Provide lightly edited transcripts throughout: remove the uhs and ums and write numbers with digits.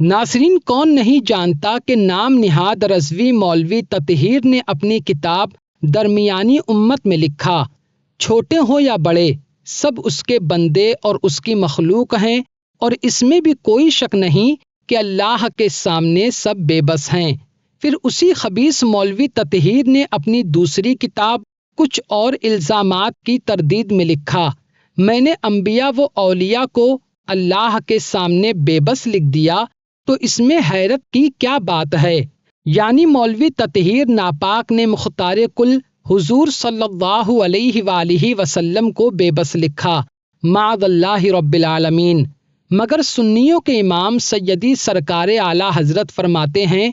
ناظرین، کون نہیں جانتا کہ نام نہاد رضوی مولوی تطہیر نے اپنی کتاب درمیانی امت میں لکھا، چھوٹے ہوں یا بڑے سب اس کے بندے اور اس کی مخلوق ہیں، اور اس میں بھی کوئی شک نہیں کہ اللہ کے سامنے سب بے بس ہیں۔ پھر اسی خبیث مولوی تطہیر نے اپنی دوسری کتاب کچھ اور الزامات کی تردید میں لکھا، میں نے انبیاء و اولیاء کو اللہ کے سامنے بے بس لکھ دیا، تو اس میں حیرت کی کیا بات ہے؟ یعنی مولوی تطہیر ناپاک نے مختار کل حضور صلی اللہ علیہ وآلہ وسلم کو بے بس لکھا، معاذ اللہ رب العالمین۔ مگر سنیوں کے امام سیدی سرکار اعلیٰ حضرت فرماتے ہیں،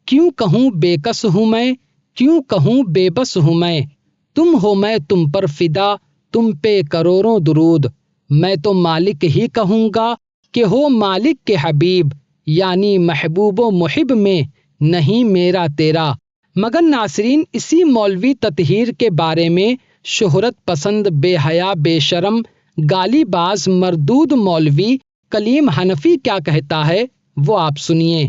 کیوں کہوں بے کس ہوں میں، کیوں کہوں بے بس ہوں میں، تم ہو میں تم پر فدا، تم پہ کروڑوں درود، میں تو مالک ہی کہوں گا کہ ہو مالک کے حبیب، یعنی محبوب و محب میں نہیں میرا تیرا۔ مگر ناصرین، اسی مولوی تطہیر کے بارے میں شہرت پسند بے حیا بے شرم گالی باز مردود مولوی کلیم حنفی کیا کہتا ہے، وہ آپ سنیے۔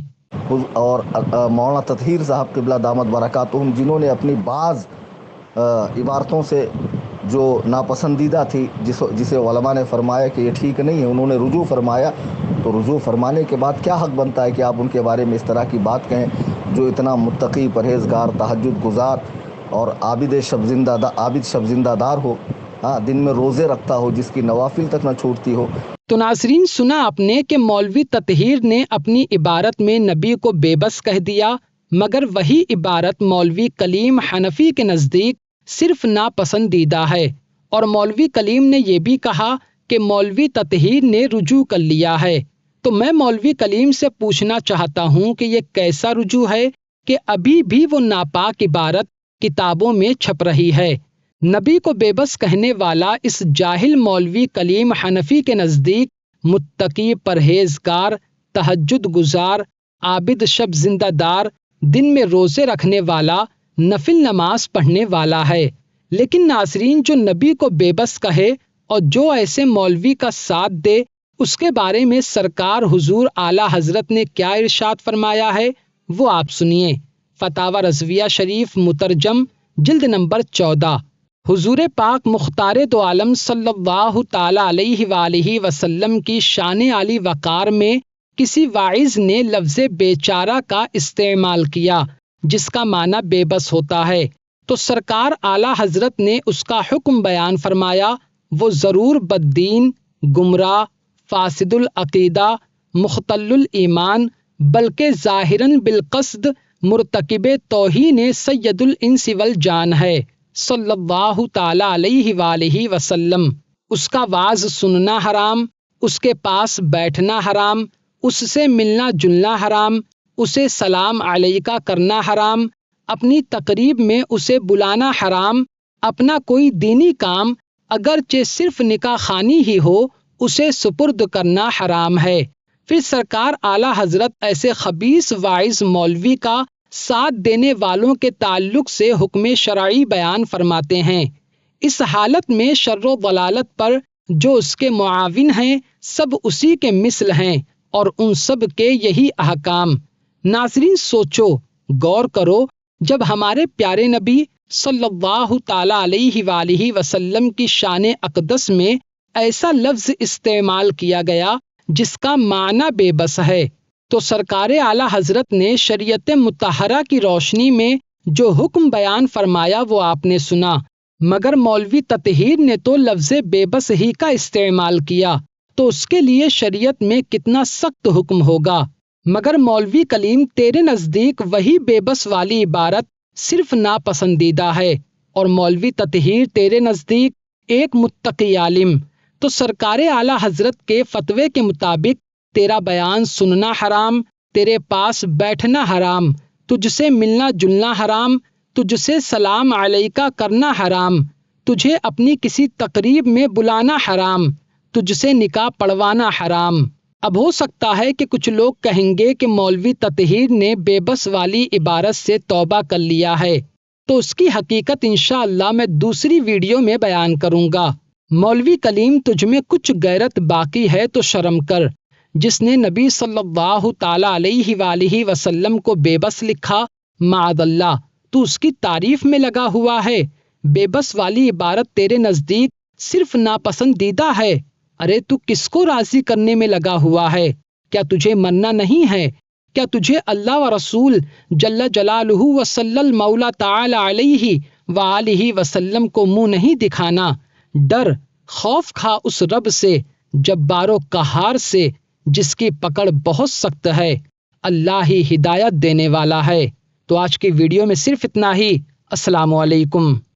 اور مولانا تطہیر صاحب قبلہ دامت برکاتہم، جنہوں نے اپنی بعض عبارتوں سے جو ناپسندیدہ تھی، جسے علماء نے فرمایا کہ یہ ٹھیک نہیں ہے، انہوں نے رجوع فرمایا، تو رجوع فرمانے کے بعد کیا حق بنتا ہے کہ آپ ان کے بارے میں اس طرح کی بات کہیں، جو اتنا متقی پرہیزگار تہجد گزار اور عابد شب زندہ دار ہو، دن میں روزے رکھتا ہو، جس کی نوافل تک نہ چھوٹتی ہو۔ تو ناظرین، سنا آپ نے کہ مولوی تطہیر نے اپنی عبارت میں نبی کو بے بس کہہ دیا، مگر وہی عبارت مولوی کلیم حنفی کے نزدیک صرف ناپسندیدہ ہے، اور مولوی کلیم نے یہ بھی کہا کہ مولوی تطہیر نے رجوع کر لیا ہے۔ تو میں مولوی کلیم سے پوچھنا چاہتا ہوں کہ یہ کیسا رجوع ہے کہ ابھی بھی وہ ناپاک عبارت کتابوں میں چھپ رہی ہے؟ نبی کو بے بس کہنے والا اس جاہل مولوی کلیم حنفی کے نزدیک متقی پرہیزگار تہجد گزار عابد شب زندہ دار دن میں روزے رکھنے والا نفل نماز پڑھنے والا ہے۔ لیکن ناظرین، جو نبی کو بے بس کہے اور جو ایسے مولوی کا ساتھ دے، اس کے بارے میں سرکار حضور اعلیٰ حضرت نے کیا ارشاد فرمایا ہے، وہ آپ سنیے۔ فتاوی رضویہ شریف مترجم جلد نمبر 14۔ حضور پاک مختار دو عالم صلی اللہ تعالی علیہ وآلہ وسلم کی شان عالی وقار میں کسی واعظ نے لفظ بیچارہ کا استعمال کیا، جس کا معنی بے بس ہوتا ہے، تو سرکار اعلیٰ حضرت نے اس کا حکم بیان فرمایا، وہ ضرور بددین، گمراہ، فاسد العقیدہ، مختل الایمان، بلکہ ظاہراً بالقصد مرتکب توہین سید الانس والجان ہے، صلی اللہ تعالی علیہ وآلہ وسلم۔ اس کا وعظ سننا حرام، اس کے پاس بیٹھنا حرام، اس سے ملنا جلنا حرام، اسے سلام علیکہ کرنا حرام، اپنی تقریب میں اسے بلانا حرام، اپنا کوئی دینی کام اگرچہ صرف نکاح خوانی ہی ہو اسے سپرد کرنا حرام ہے۔ پھر سرکار اعلیٰ حضرت ایسے خبیث واعظ مولوی کا ساتھ دینے والوں کے تعلق سے حکم شرعی بیان فرماتے ہیں، اس حالت میں شر و ضلالت پر جو اس کے معاون ہیں سب اسی کے مثل ہیں، اور ان سب کے یہی احکام۔ ناظرین، سوچو، غور کرو، جب ہمارے پیارے نبی صلی اللہ تعالی علیہ وآلہ وسلم کی شان اقدس میں ایسا لفظ استعمال کیا گیا جس کا معنی بے بس ہے، تو سرکار اعلیٰ حضرت نے شریعت مطہرہ کی روشنی میں جو حکم بیان فرمایا وہ آپ نے سنا، مگر مولوی تطہیر نے تو لفظ بے بس ہی کا استعمال کیا، تو اس کے لیے شریعت میں کتنا سخت حکم ہوگا۔ مگر مولوی کلیم، تیرے نزدیک وہی بے بس والی عبارت صرف ناپسندیدہ ہے، اور مولوی تطہیر تیرے نزدیک ایک متقی عالم، تو سرکار اعلیٰ حضرت کے فتوے کے مطابق تیرا بیان سننا حرام، تیرے پاس بیٹھنا حرام، تجھ سے ملنا جلنا حرام، تجھ سے سلام علیکہ کرنا حرام، تجھے اپنی کسی تقریب میں بلانا حرام، تجھ سے نکاح پڑھوانا حرام۔ اب ہو سکتا ہے کہ کچھ لوگ کہیں گے کہ مولوی تطہیر نے بے بس والی عبارت سے توبہ کر لیا ہے، تو اس کی حقیقت انشاءاللہ میں دوسری ویڈیو میں بیان کروں گا۔ مولوی کلیم، تجھ میں کچھ غیرت باقی ہے تو شرم کر، جس نے نبی صلی اللہ تعالی علیہ وآلہ وسلم کو بے بس لکھا، معاذ اللہ تو اس کی تعریف میں لگا ہوا ہے۔ بے بس والی عبارت تیرے نزدیک صرف ناپسندیدہ ہے۔ ارے تو کس کو راضی کرنے میں لگا ہوا ہے؟ کیا تجھے مرنا نہیں ہے؟ کیا تجھے اللہ و رسول جل جلالہ و صلی المولا تعالی علیہ وآلہ وسلم کو منہ نہیں دکھانا؟ ڈر، خوف کھا اس رب سے، جبار و قہار سے، جس کی پکڑ بہت سخت ہے۔ اللہ ہی ہدایت دینے والا ہے۔ تو آج کی ویڈیو میں صرف اتنا ہی۔ السلام علیکم۔